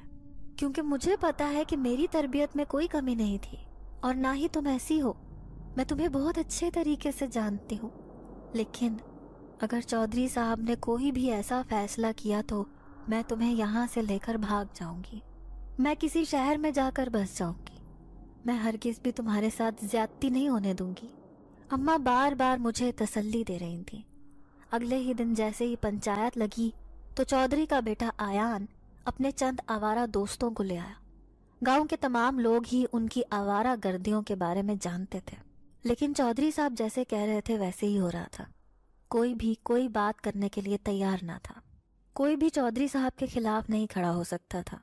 کیونکہ مجھے پتا ہے کہ میری تربیت میں کوئی کمی نہیں تھی اور نہ ہی تم ایسی ہو، میں تمہیں بہت اچھے طریقے سے جانتی ہوں، لیکن اگر چودھری صاحب نے کوئی بھی ایسا فیصلہ کیا تو میں تمہیں یہاں سے لے کر بھاگ جاؤں گی، میں کسی شہر میں جا کر بس جاؤں گی، میں ہرگز بھی تمہارے ساتھ زیادتی نہیں ہونے دوں گی۔ اماں بار بار مجھے تسلی دے رہی تھیں۔ اگلے ہی دن جیسے ہی پنچایت لگی تو چودھری کا بیٹا آیان اپنے چند آوارہ دوستوں کو لے آیا۔ گاؤں کے تمام لوگ ہی ان کی آوارہ گردیوں کے بارے میں جانتے تھے، لیکن چودھری صاحب جیسے کہہ رہے تھے ویسے ہی ہو رہا تھا۔ کوئی بھی کوئی بات کرنے کے لیے تیار نہ تھا۔ کوئی بھی چودھری صاحب کے خلاف نہیں کھڑا ہو سکتا تھا،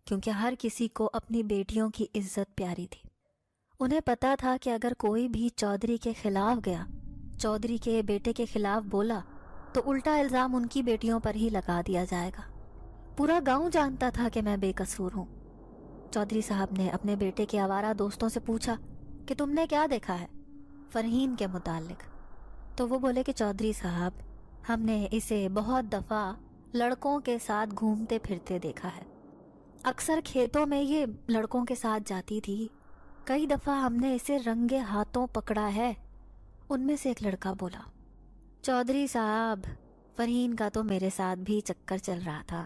کیونکہ ہر کسی کو اپنی بیٹیوں کی عزت پیاری تھی۔ انہیں پتا تھا کہ اگر کوئی بھی چودھری کے خلاف گیا، چودھری کے بیٹے کے خلاف بولا، تو الٹا الزام ان کی بیٹیوں پر ہی لگا دیا جائے گا۔ پورا گاؤں جانتا تھا کہ میں بے قصور ہوں۔ چودھری صاحب نے اپنے بیٹے کے آوارہ دوستوں سے پوچھا کہ تم نے کیا دیکھا ہے فرحین کے متعلق؟ تو وہ بولے کہ چودھری صاحب، ہم نے اسے بہت دفعہ لڑکوں کے ساتھ گھومتے پھرتے دیکھا ہے۔ اکثر کھیتوں میں یہ لڑکوں کے ساتھ جاتی تھی۔ کئی دفعہ ہم نے اسے رنگے ہاتھوں پکڑا ہے۔ ان میں سے ایک لڑکا بولا، چودھری صاحب، فرحین کا تو میرے ساتھ بھی چکر چل رہا تھا،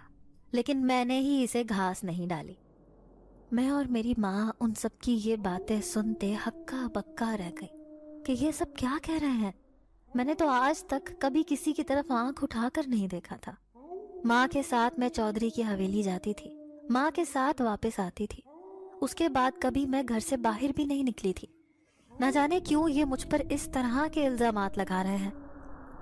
لیکن میں نے ہی اسے گھاس نہیں ڈالی۔ میں اور میری ماں ان سب کی یہ باتیں سنتے ہکا بکا رہ گئی کہ یہ سب کیا کہہ رہے ہیں۔ میں نے تو آج تک کبھی کسی کی طرف آنکھ اٹھا کر نہیں دیکھا تھا۔ ماں کے ساتھ میں چودھری کی حویلی جاتی تھی، ماں کے ساتھ واپس آتی تھی۔ اس کے بعد کبھی میں گھر سے باہر بھی نہیں نکلی تھی۔ نہ جانے کیوں یہ مجھ پر اس طرح کے الزامات لگا رہے ہیں۔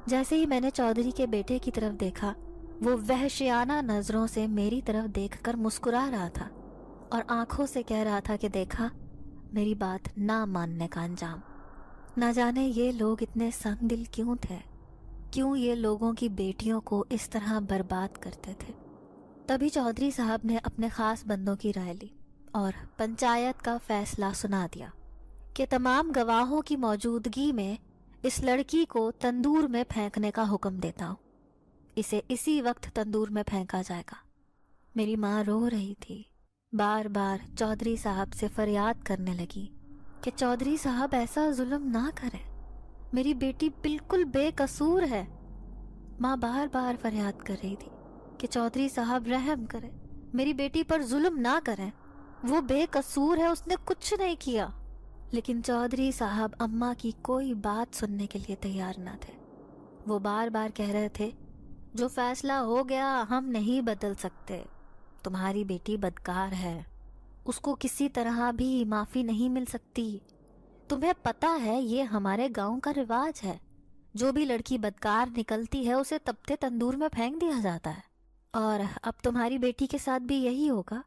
جیسے ہی میں نے چودھری کے بیٹے کی طرف دیکھا، وہ وحشیانہ نظروں سے میری طرف دیکھ کر مسکرا رہا تھا اور آنکھوں سے کہہ رہا تھا کہ دیکھا، میری بات نہ ماننے کا انجام۔ نہ جانے یہ لوگ اتنے سنگ دل کیوں تھے، کیوں یہ لوگوں کی بیٹیوں کو اس طرح برباد کرتے تھے۔ تبھی چودھری صاحب نے اپنے خاص بندوں کی رائے لی اور پنچایت کا فیصلہ سنا دیا کہ تمام گواہوں کی موجودگی میں اس لڑکی کو تندور میں پھینکنے کا حکم دیتا ہوں۔ اسے اسی وقت تندور میں پھینکا جائے گا۔ میری ماں رو رہی تھی، بار بار چودھری صاحب سے فریاد کرنے لگی کہ چودھری صاحب ایسا ظلم نہ کریں، میری بیٹی بالکل بے قصور ہے۔ ماں بار بار فریاد کر رہی تھی کہ چودھری صاحب رحم کریں، میری بیٹی پر ظلم نہ کریں، وہ بے قصور ہے، اس نے کچھ نہیں کیا۔ لیکن چودھری صاحب اماں کی کوئی بات سننے کے لیے تیار نہ تھے۔ وہ بار بار کہہ رہے تھے، جو فیصلہ ہو گیا ہم نہیں بدل سکتے۔ تمہاری بیٹی بدکار ہے، اس کو کسی طرح بھی معافی نہیں مل سکتی۔ تمہیں پتہ ہے یہ ہمارے گاؤں کا رواج ہے، جو بھی لڑکی بدکار نکلتی ہے اسے تپتے تندور میں پھینک دیا جاتا ہے، اور اب تمہاری بیٹی کے ساتھ بھی یہی ہوگا۔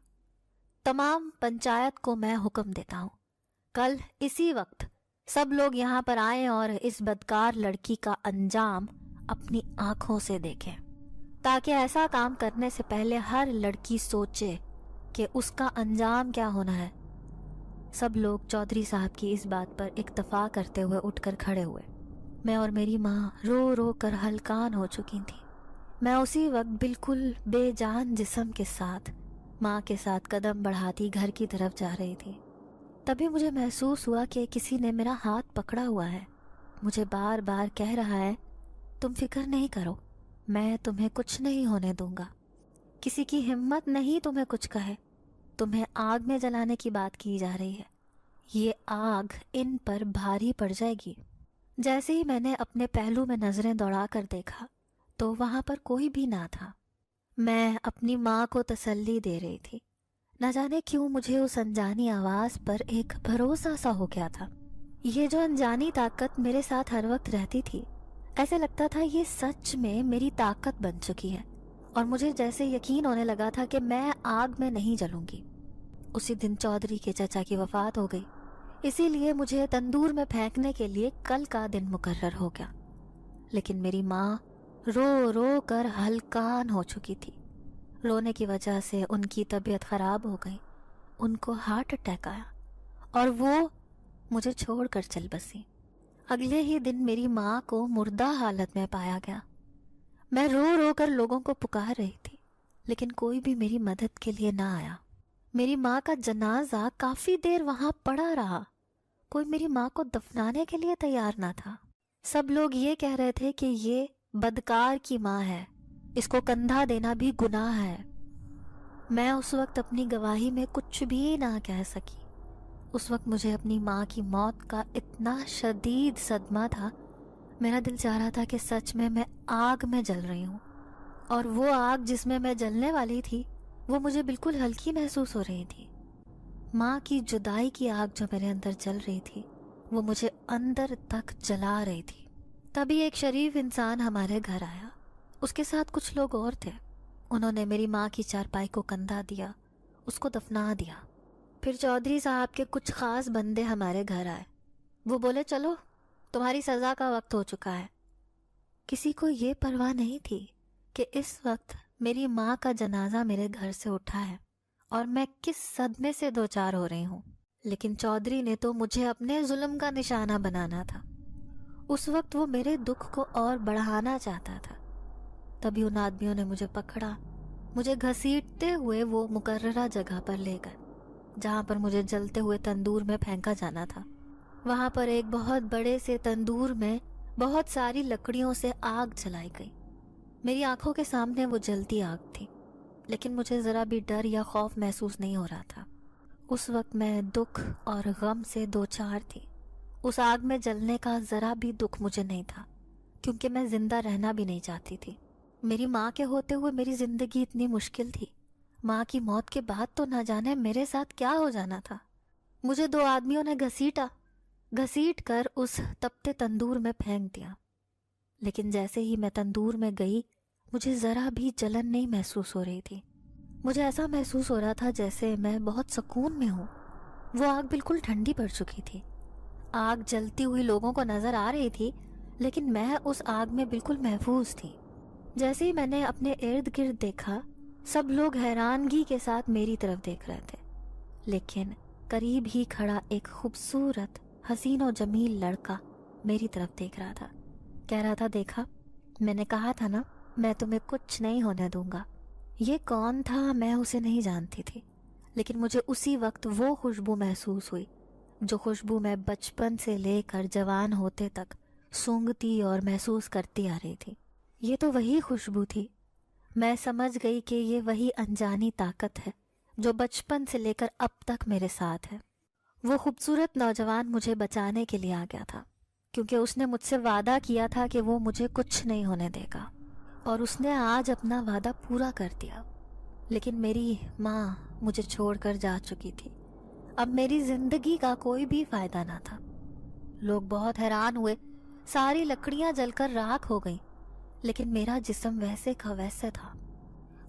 تمام پنچایت کو میں حکم دیتا ہوں، کل اسی وقت سب لوگ یہاں پر آئیں اور اس بدکار لڑکی کا انجام اپنی آنکھوں سے دیکھیں، تاکہ ایسا کام کرنے سے پہلے ہر لڑکی سوچے کہ اس کا انجام کیا ہونا ہے۔ سب لوگ چودھری صاحب کی اس بات پر اکتفا کرتے ہوئے اٹھ کر کھڑے ہوئے۔ میں اور میری ماں رو رو کر ہلکان ہو چکی تھی۔ میں اسی وقت بالکل بے جان جسم کے ساتھ ماں کے ساتھ قدم بڑھاتی گھر کی طرف جا رہی تھی۔ تبھی مجھے محسوس ہوا کہ کسی نے میرا ہاتھ پکڑا ہوا ہے، مجھے بار بار کہہ رہا ہے، تم فکر نہیں کرو، میں تمہیں کچھ نہیں ہونے دوں گا۔ کسی کی ہمت نہیں تمہیں کچھ کہے، تمہیں آگ میں جلانے کی بات کی جا رہی ہے، یہ آگ ان پر بھاری پڑ جائے گی۔ جیسے ہی میں نے اپنے پہلو میں نظریں دوڑا کر دیکھا تو وہاں پر کوئی بھی نہ تھا۔ میں اپنی ماں کو تسلی دے رہی تھی۔ نہ جانے کیوں مجھے اس انجانی آواز پر ایک بھروسہ سا ہو گیا تھا۔ یہ جو انجانی طاقت میرے ساتھ ہر وقت رہتی تھی، ایسے لگتا تھا یہ سچ میں میری طاقت بن چکی ہے، اور مجھے جیسے یقین ہونے لگا تھا کہ میں آگ میں نہیں جلوں گی۔ اسی دن چودھری کے چچا کی وفات ہو گئی، اسی لیے مجھے تندور میں پھینکنے کے لیے کل کا دن مقرر ہو گیا۔ لیکن میری ماں رو رو کر ہلکان ہو چکی تھی۔ رونے کی وجہ سے ان کی طبیعت خراب ہو گئی، ان کو ہارٹ اٹیک آیا اور وہ مجھے چھوڑ کر چل بسی۔ اگلے ہی دن میری ماں کو مردہ حالت میں پایا گیا۔ میں رو رو کر لوگوں کو پکار رہی تھی، لیکن کوئی بھی میری مدد کے لیے نہ آیا۔ میری ماں کا جنازہ کافی دیر وہاں پڑا رہا، کوئی میری ماں کو دفنانے کے لیے تیار نہ تھا۔ سب لوگ یہ کہہ رہے تھے کہ یہ بدکار کی ماں ہے، اس کو کندھا دینا بھی گناہ ہے۔ میں اس وقت اپنی گواہی میں کچھ بھی نہ کہہ سکی۔ اس وقت مجھے اپنی ماں کی موت کا اتنا شدید صدمہ تھا، میرا دل چاہ رہا تھا کہ سچ میں آگ میں جل رہی ہوں، اور وہ آگ جس میں جلنے والی تھی وہ مجھے بالکل ہلکی محسوس ہو رہی تھی۔ ماں کی جدائی کی آگ جو میرے اندر جل رہی تھی وہ مجھے اندر تک جلا رہی تھی۔ تبھی ایک شریف انسان ہمارے گھر آیا، اس کے ساتھ کچھ لوگ اور تھے۔ انہوں نے میری ماں کی چارپائی کو کندھا دیا، اس کو دفنا دیا۔ پھر چودھری صاحب کے کچھ خاص بندے ہمارے گھر آئے۔ وہ بولے چلو تمہاری سزا کا وقت ہو چکا ہے۔ کسی کو یہ پرواہ نہیں تھی کہ اس وقت میری ماں کا جنازہ میرے گھر سے اٹھا ہے اور میں کس صدمے سے دوچار ہو رہی ہوں، لیکن چودھری نے تو مجھے اپنے ظلم کا نشانہ بنانا تھا۔ اس وقت وہ میرے دکھ کو اور بڑھانا چاہتا تھا۔ تبھی ان آدمیوں نے مجھے پکڑا، مجھے گھسیٹتے ہوئے وہ مقررہ جگہ پر لے گئے جہاں پر مجھے جلتے ہوئے تندور میں پھینکا جانا تھا۔ وہاں پر ایک بہت بڑے سے تندور میں بہت ساری لکڑیوں سے آگ جلائی گئی۔ میری آنکھوں کے سامنے وہ جلتی آگ تھی، لیکن مجھے ذرا بھی ڈر یا خوف محسوس نہیں ہو رہا تھا۔ اس وقت میں دکھ اور غم سے دوچار تھی۔ اس آگ میں جلنے کا ذرا بھی دکھ مجھے نہیں تھا، کیونکہ میں زندہ رہنا بھی نہیں چاہتی تھی۔ میری ماں کے ہوتے ہوئے میری زندگی اتنی مشکل تھی، ماں کی موت کے بعد تو نہ جانے میرے ساتھ کیا ہو جانا تھا۔ مجھے دو آدمیوں نے گھسیٹ کر اس تپتے تندور میں پھینک دیا، لیکن جیسے ہی میں تندور میں گئی مجھے ذرا بھی جلن نہیں محسوس ہو رہی تھی۔ مجھے ایسا محسوس ہو رہا تھا جیسے میں بہت سکون میں ہوں۔ وہ آگ بالکل ٹھنڈی پڑ چکی تھی، آگ جلتی ہوئی لوگوں کو نظر آ رہی تھی، لیکن میں اس آگ میں بالکل محفوظ تھی۔ جیسے ہی میں نے اپنے ارد گرد دیکھا، سب لوگ حیرانگی کے ساتھ میری طرف دیکھ رہے تھے، لیکن قریب ہی کھڑا ایک خوبصورت حسین و جمیل لڑکا میری طرف دیکھ رہا تھا، کہہ رہا تھا دیکھا میں نے کہا تھا نا میں تمہیں کچھ نہیں ہونے دوں گا۔ یہ کون تھا میں اسے نہیں جانتی تھی، لیکن مجھے اسی وقت وہ خوشبو محسوس ہوئی جو خوشبو میں بچپن سے لے کر جوان ہوتے تک سونگھتی اور محسوس کرتی آ رہی تھی۔ یہ تو وہی خوشبو تھی۔ میں سمجھ گئی کہ یہ وہی انجانی طاقت ہے جو بچپن سے لے کر اب تک میرے ساتھ ہے۔ وہ خوبصورت نوجوان مجھے بچانے کے لیے آ گیا تھا، کیونکہ اس نے مجھ سے وعدہ کیا تھا کہ وہ مجھے کچھ نہیں ہونے دے گا، اور اس نے آج اپنا وعدہ پورا کر دیا۔ لیکن میری ماں مجھے چھوڑ کر جا چکی تھی، اب میری زندگی کا کوئی بھی فائدہ نہ تھا۔ لوگ بہت حیران ہوئے، ساری لکڑیاں جل کر راکھ ہو گئیں، لیکن میرا جسم ویسے کا ویسے تھا،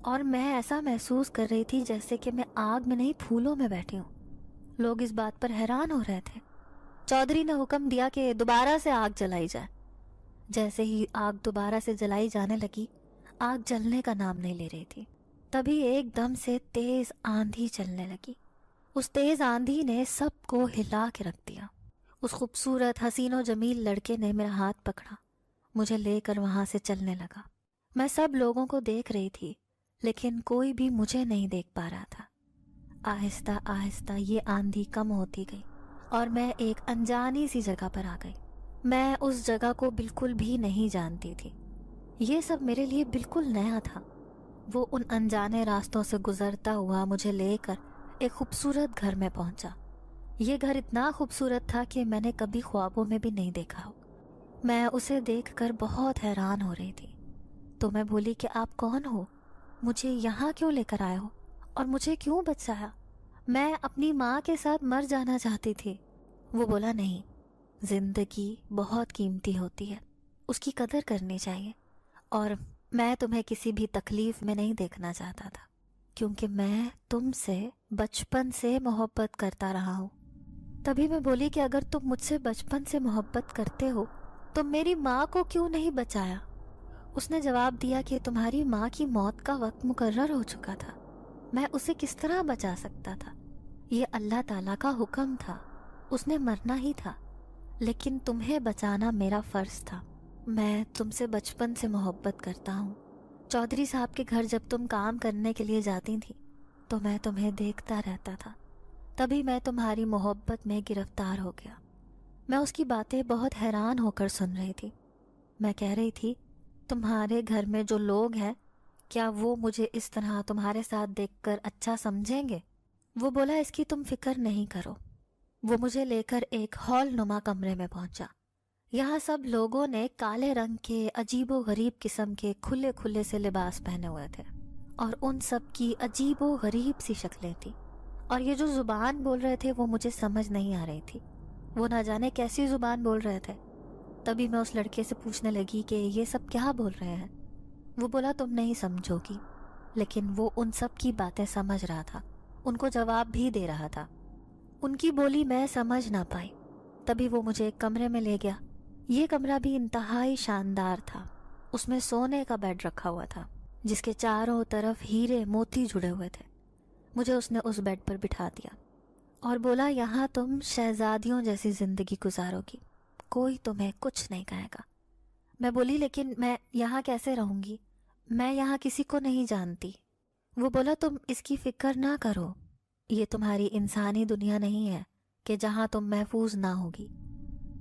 اور میں ایسا محسوس کر رہی تھی جیسے کہ میں آگ میں نہیں پھولوں میں بیٹھی ہوں۔ لوگ اس بات پر حیران ہو رہے تھے۔ چودھری نے حکم دیا کہ دوبارہ سے آگ جلائی جائے۔ جیسے ہی آگ دوبارہ سے جلائی جانے لگی، آگ جلنے کا نام نہیں لے رہی تھی۔ تبھی ایک دم سے تیز آندھی چلنے لگی۔ اس تیز آندھی نے سب کو ہلا کے رکھ دیا۔ اس خوبصورت حسین و جمیل لڑکے نے میرا ہاتھ پکڑا، مجھے لے کر وہاں سے چلنے لگا۔ میں سب لوگوں کو دیکھ رہی تھی، لیکن کوئی بھی مجھے نہیں دیکھ پا رہا تھا۔ آہستہ آہستہ یہ آندھی کم ہوتی گئی اور میں ایک انجانی سی جگہ پر آ گئی۔ میں اس جگہ کو بالکل بھی نہیں جانتی تھی، یہ سب میرے لیے بالکل نیا تھا۔ وہ ان انجانے راستوں سے گزرتا ہوا مجھے لے کر ایک خوبصورت گھر میں پہنچا۔ یہ گھر اتنا خوبصورت تھا کہ میں نے کبھی خوابوں میں بھی نہیں دیکھا ہو۔ میں اسے دیکھ کر بہت حیران ہو رہی تھی، تو میں بولی کہ آپ کون ہو؟ مجھے یہاں کیوں لے کر آئے ہو اور مجھے کیوں بچایا؟ میں اپنی ماں کے ساتھ مر جانا چاہتی تھی۔ وہ بولا نہیں، زندگی بہت قیمتی ہوتی ہے، اس کی قدر کرنی چاہیے، اور میں تمہیں کسی بھی تکلیف میں نہیں دیکھنا چاہتا تھا، کیونکہ میں تم سے بچپن سے محبت کرتا رہا ہوں۔ تبھی میں بولی کہ اگر تم مجھ سے بچپن سے محبت کرتے ہو تو میری ماں کو کیوں نہیں بچایا؟ اس نے جواب دیا کہ تمہاری ماں کی موت کا وقت مقرر ہو چکا تھا، میں اسے کس طرح بچا سکتا تھا؟ یہ اللہ تعالیٰ کا حکم تھا، اس نے مرنا ہی تھا، لیکن تمہیں بچانا میرا فرض تھا۔ میں تم سے بچپن سے محبت کرتا ہوں۔ چودھری صاحب کے گھر جب تم کام کرنے کے لیے جاتی تھی تو میں تمہیں دیکھتا رہتا تھا، تبھی میں تمہاری محبت میں گرفتار ہو گیا۔ میں اس کی باتیں بہت حیران ہو کر سن رہی تھی۔ میں کہہ رہی تھی تمہارے گھر میں جو لوگ ہیں، کیا وہ مجھے اس طرح تمہارے ساتھ دیکھ کر اچھا سمجھیں گے؟ وہ بولا اس کی تم فکر نہیں کرو، وہ مجھے لے کر ایک ہال نما کمرے میں پہنچا۔ یہاں سب لوگوں نے کالے رنگ کے عجیب و غریب قسم کے کھلے کھلے سے لباس پہنے ہوئے تھے، اور ان سب کی عجیب و غریب سی شکلیں تھیں، اور یہ جو زبان بول رہے تھے وہ مجھے سمجھ نہیں آ رہی تھی۔ وہ نہ جانے کیسی زبان بول رہے تھے۔ تبھی میں اس لڑکے سے پوچھنے لگی کہ یہ سب کیا بول رہے ہیں۔ وہ بولا تم نہیں سمجھو گی، لیکن وہ ان سب کی باتیں سمجھ رہا تھا، ان کو جواب بھی دے رہا تھا۔ ان کی بولی میں سمجھ نہ پائی۔ تبھی وہ مجھے ایک کمرے میں لے گیا۔ یہ کمرہ بھی انتہائی شاندار تھا۔ اس میں سونے کا بیڈ رکھا ہوا تھا جس کے چاروں طرف ہیرے موتی جڑے ہوئے تھے۔ مجھے اس نے اس بیڈ پر بٹھا دیا اور بولا یہاں تم شہزادیوں جیسی زندگی گزارو گی، کوئی تمہیں کچھ نہیں کہے گا۔ میں بولی لیکن میں یہاں کیسے رہوں گی، میں یہاں کسی کو نہیں جانتی۔ وہ بولا تم اس کی فکر نہ کرو، یہ تمہاری انسانی دنیا نہیں ہے کہ جہاں تم محفوظ نہ ہوگی۔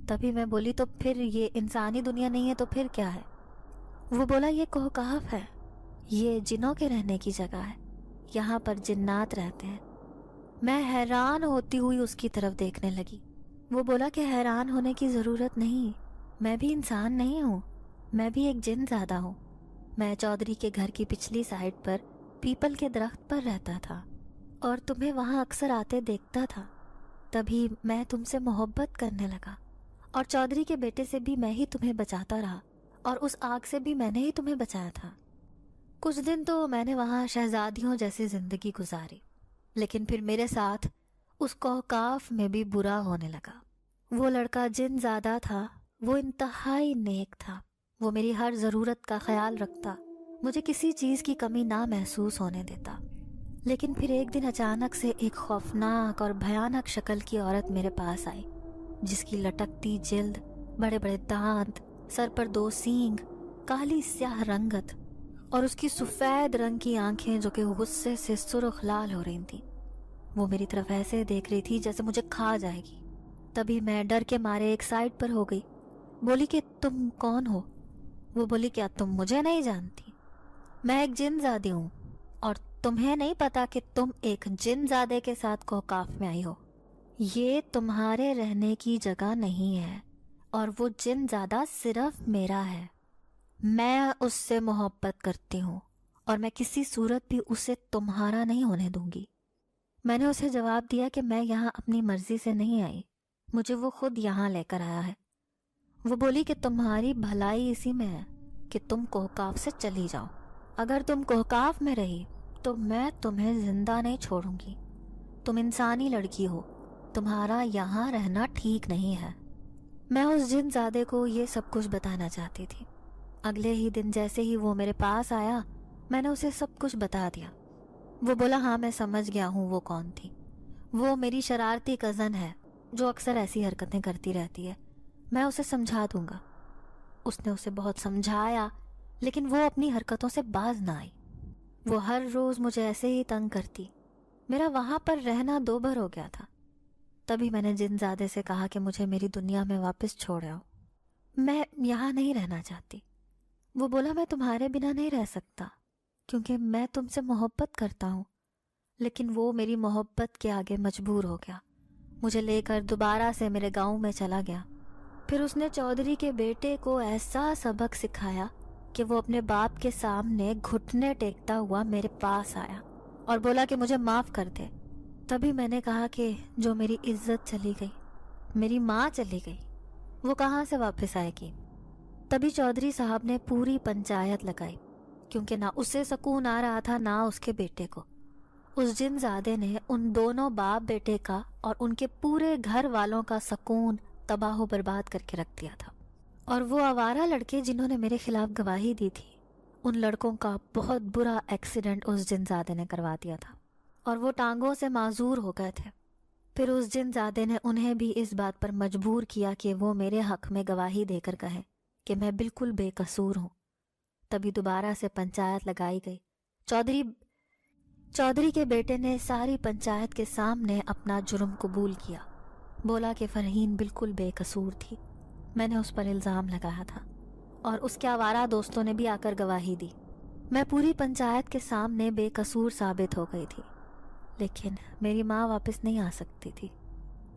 تبھی میں بولی تو پھر یہ انسانی دنیا نہیں ہے تو پھر کیا ہے؟ وہ بولا یہ کوہکاف ہے، یہ جنوں کے رہنے کی جگہ ہے، یہاں پر جنات رہتے ہیں۔ میں حیران ہوتی ہوئی اس کی طرف دیکھنے لگی۔ وہ بولا کہ حیران ہونے کی ضرورت نہیں، میں بھی انسان نہیں ہوں، میں بھی ایک جن زادہ ہوں۔ میں چودھری کے گھر کی پچھلی سائڈ پر پیپل کے درخت پر رہتا تھا اور تمہیں وہاں اکثر آتے دیکھتا تھا۔ تبھی میں تم سے محبت کرنے لگا، اور چودھری کے بیٹے سے بھی میں ہی تمہیں بچاتا رہا، اور اس آگ سے بھی میں نے ہی تمہیں بچایا تھا۔ کچھ دن تو میں نے وہاں شہزادیوں جیسی زندگی گزاری، لیکن پھر میرے ساتھ اس کوہکاف میں بھی برا ہونے لگا۔ وہ لڑکا جن زادہ تھا، وہ انتہائی نیک تھا، وہ میری ہر ضرورت کا خیال رکھتا، مجھے کسی چیز کی کمی نہ محسوس ہونے دیتا۔ لیکن پھر ایک دن اچانک سے ایک خوفناک اور بھیانک شکل کی عورت میرے پاس آئی، جس کی لٹکتی جلد، بڑے بڑے دانت، سر پر 2 سینگ، کالی سیاہ رنگت، اور اس کی سفید رنگ کی آنکھیں جو کہ غصے سے سرخ لال ہو رہی تھیں۔ وہ میری طرف ایسے دیکھ رہی تھی جیسے مجھے کھا جائے گی۔ تبھی میں ڈر کے مارے ایک سائڈ پر ہو گئی۔ بولی کہ تم کون ہو؟ وہ بولی کیا تم مجھے نہیں جانتی؟ میں ایک جن زادی ہوں، اور تمہیں نہیں پتا کہ تم ایک جن زادے کے ساتھ کوہکاف میں آئی ہو؟ یہ تمہارے رہنے کی جگہ نہیں ہے، اور وہ جن زادہ صرف میرا ہے۔ میں اس سے محبت کرتی ہوں، اور میں کسی صورت بھی اسے تمہارا نہیں ہونے دوں گی۔ میں نے اسے جواب دیا کہ میں یہاں اپنی مرضی سے نہیں آئی، مجھے وہ خود یہاں لے کر آیا ہے۔ وہ بولی کہ تمہاری بھلائی اسی میں ہے کہ تم کوہکاف سے چلی جاؤ۔ اگر تم کوہکاف میں رہی تو میں تمہیں زندہ نہیں چھوڑوں گی۔ تم انسانی لڑکی ہو، تمہارا یہاں رہنا ٹھیک نہیں ہے۔ میں اس جن زادے کو یہ سب کچھ بتانا چاہتی تھی۔ اگلے ہی دن جیسے ہی وہ میرے پاس آیا، میں نے اسے سب کچھ بتا دیا۔ وہ بولا ہاں میں سمجھ گیا ہوں وہ کون تھی، وہ میری شرارتی کزن ہے جو اکثر ایسی حرکتیں کرتی رہتی ہے، میں اسے سمجھا دوں گا۔ اس نے اسے بہت سمجھایا، لیکن وہ اپنی حرکتوں سے باز نہ آئی۔ وہ ہر روز مجھے ایسے ہی تنگ کرتی، میرا وہاں پر رہنا دوبھر ہو گیا تھا۔ تبھی میں نے جن زادے سے کہا کہ مجھے میری دنیا میں واپس چھوڑ آؤ، میں یہاں نہیں رہنا چاہتی۔ وہ بولا میں تمہارے بنا نہیں رہ سکتا کیونکہ میں تم سے محبت کرتا ہوں۔ لیکن وہ میری محبت کے آگے مجبور ہو گیا، مجھے لے کر دوبارہ سے میرے گاؤں میں چلا گیا۔ پھر اس نے چودھری کے بیٹے کو ایسا سبق سکھایا کہ وہ اپنے باپ کے سامنے گھٹنے ٹیکتا ہوا میرے پاس آیا اور بولا کہ مجھے معاف کر دے۔ تبھی میں نے کہا کہ جو میری عزت چلی گئی، میری ماں چلی گئی، وہ کہاں سے واپس آئے گی؟ تبھی چودھری صاحب نے پوری پنچایت لگائی، کیونکہ نہ اسے سکون آ رہا تھا نہ اس کے بیٹے کو۔ اس جن زادے نے ان دونوں باپ بیٹے کا اور ان کے پورے گھر والوں کا سکون تباہ و برباد کر کے رکھ دیا تھا۔ اور وہ آوارہ لڑکے جنہوں نے میرے خلاف گواہی دی تھی، ان لڑکوں کا بہت برا ایکسیڈنٹ اس جن زادے نے کروا دیا تھا، اور وہ ٹانگوں سے معذور ہو گئے تھے۔ پھر اس جن زادے نے انہیں بھی اس بات پر مجبور کیا کہ وہ میرے حق میں گواہی دے کر کہیں کہ میں بالکل بے قصور ہوں۔ تبھی دوبارہ سے پنچایت لگائی گئی۔ چودھری کے بیٹے نے ساری پنچایت کے سامنے اپنا جرم قبول کیا، بولا کہ فرحین بالکل بے قصور تھی، میں نے اس پر الزام لگایا تھا، اور اس کے آوارہ دوستوں نے بھی آ کر گواہی دی۔ میں پوری پنچایت کے سامنے بے قصور ثابت ہو گئی تھی، لیکن میری ماں واپس نہیں آ سکتی تھی۔